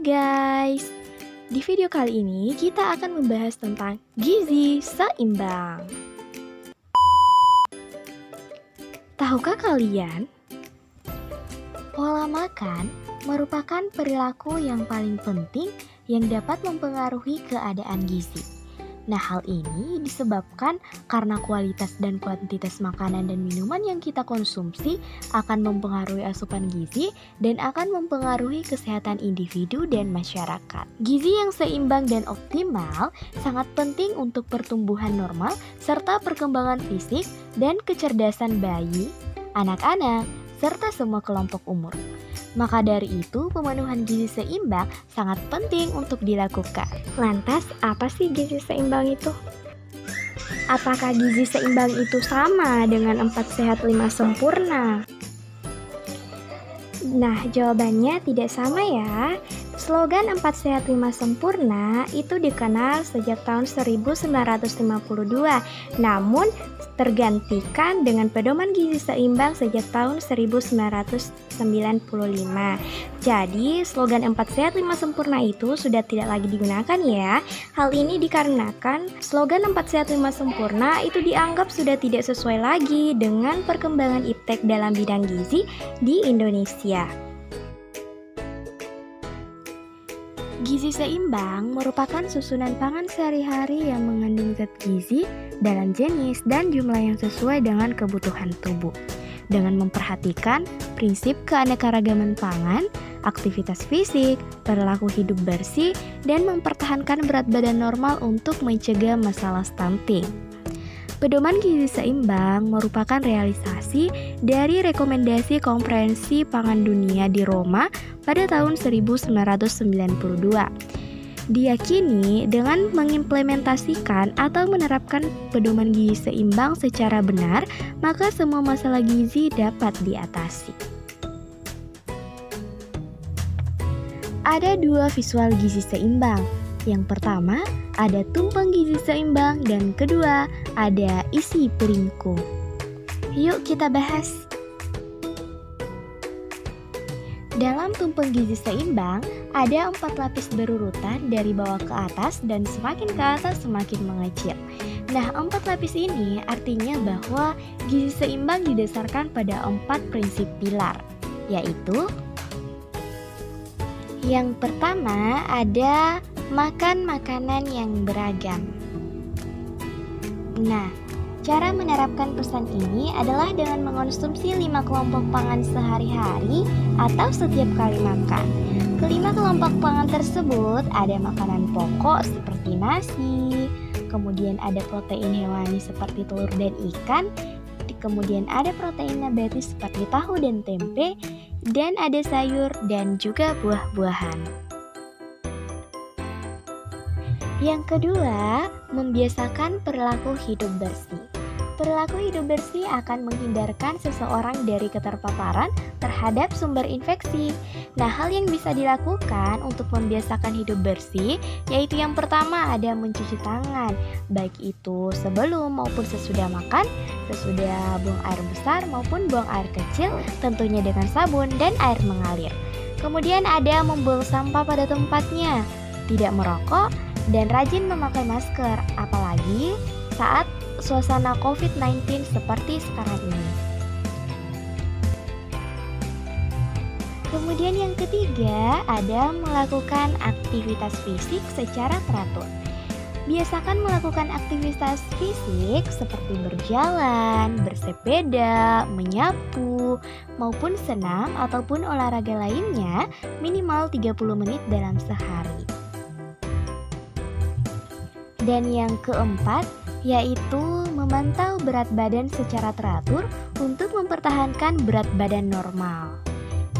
guys, di video kali ini kita akan membahas tentang gizi seimbang. Tahukah kalian, pola makan merupakan perilaku yang paling penting yang dapat mempengaruhi keadaan gizi. Nah, hal ini disebabkan karena kualitas dan kuantitas makanan dan minuman yang kita konsumsi akan mempengaruhi asupan gizi dan akan mempengaruhi kesehatan individu dan masyarakat. Gizi yang seimbang dan optimal sangat penting untuk pertumbuhan normal serta perkembangan fisik dan kecerdasan bayi, anak-anak, serta semua kelompok umur. Maka dari itu, pemenuhan gizi seimbang sangat penting untuk dilakukan. Lantas, apa sih gizi seimbang itu? Apakah gizi seimbang itu sama dengan 4 sehat 5 sempurna? Nah, jawabannya tidak sama ya. Slogan 4 sehat 5 sempurna itu dikenal sejak tahun 1952, namun tergantikan dengan pedoman gizi seimbang sejak tahun 1995. Jadi, slogan 4 sehat 5 sempurna itu sudah tidak lagi digunakan ya. Hal ini dikarenakan slogan 4 sehat 5 sempurna itu dianggap sudah tidak sesuai lagi dengan perkembangan iptek dalam bidang gizi di Indonesia. Gizi seimbang merupakan susunan pangan sehari-hari yang mengandung zat gizi dalam jenis dan jumlah yang sesuai dengan kebutuhan tubuh. Dengan memperhatikan prinsip keanekaragaman pangan, aktivitas fisik, perilaku hidup bersih, dan mempertahankan berat badan normal untuk mencegah masalah stunting. Pedoman gizi seimbang merupakan realisasi dari rekomendasi Konferensi Pangan Dunia di Roma pada tahun 1992. Diyakini dengan mengimplementasikan atau menerapkan pedoman gizi seimbang secara benar, maka semua masalah gizi dapat diatasi. Ada 2 visual gizi seimbang. Yang pertama, ada tumpeng gizi seimbang, dan kedua, ada isi piringku. Yuk kita bahas. Dalam tumpeng gizi seimbang, ada 4 lapis berurutan dari bawah ke atas dan semakin ke atas semakin mengecil. Nah, 4 lapis ini artinya bahwa gizi seimbang didasarkan pada 4 prinsip pilar, yaitu yang pertama ada makan makanan yang beragam. Nah, cara menerapkan pesan ini adalah dengan mengonsumsi 5 kelompok pangan sehari-hari atau setiap kali makan. Kelima kelompok pangan tersebut ada makanan pokok seperti nasi, kemudian ada protein hewani seperti telur dan ikan, kemudian ada protein nabati seperti tahu dan tempe, dan ada sayur dan juga buah-buahan. Yang kedua, membiasakan perilaku hidup bersih. Perilaku hidup bersih akan menghindarkan seseorang dari keterpaparan terhadap sumber infeksi. Nah, hal yang bisa dilakukan untuk membiasakan hidup bersih yaitu yang pertama ada mencuci tangan, baik itu sebelum maupun sesudah makan, sesudah buang air besar maupun buang air kecil, tentunya dengan sabun dan air mengalir. Kemudian ada membuang sampah pada tempatnya, tidak merokok, dan rajin memakai masker, apalagi saat suasana COVID-19 seperti sekarang ini. Kemudian yang ketiga ada melakukan aktivitas fisik secara teratur. Biasakan melakukan aktivitas fisik seperti berjalan, bersepeda, menyapu, maupun senam ataupun olahraga lainnya minimal 30 menit dalam sehari. Dan yang keempat, yaitu memantau berat badan secara teratur untuk mempertahankan berat badan normal.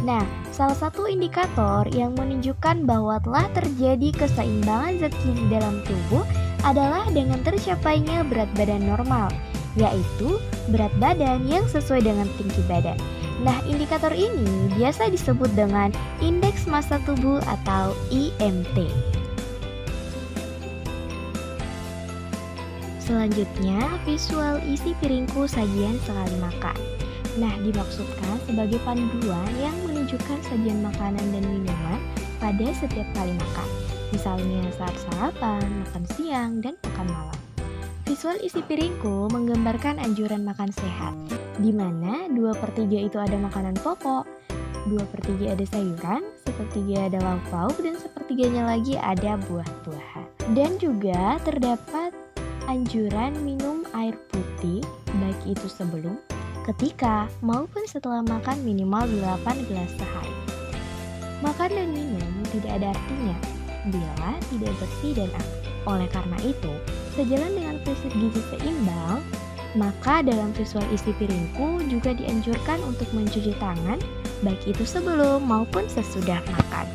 Nah, salah satu indikator yang menunjukkan bahwa telah terjadi keseimbangan zat gizi dalam tubuh adalah dengan tercapainya berat badan normal, yaitu berat badan yang sesuai dengan tinggi badan. Nah, indikator ini biasa disebut dengan indeks massa tubuh atau IMT. Selanjutnya, visual isi piringku sajian sekali makan. Nah, dimaksudkan sebagai panduan yang menunjukkan sajian makanan dan minuman pada setiap kali makan, misalnya saat sarapan, makan siang, dan makan malam. Visual isi piringku menggambarkan anjuran makan sehat, di mana 2/3 itu ada makanan pokok, 2/3 ada sayuran, 1/3 ada lauk pauk, dan 1/3-nya lagi ada buah-buahan. Dan juga terdapat anjuran minum air putih, baik itu sebelum, ketika, maupun setelah makan minimal 8 gelas sehari. Makan dan minum tidak ada artinya bila tidak bersih dan aman. Oleh karena itu, sejalan dengan prinsip gizi seimbang, maka dalam visual isi piringku juga dianjurkan untuk mencuci tangan, baik itu sebelum maupun sesudah makan.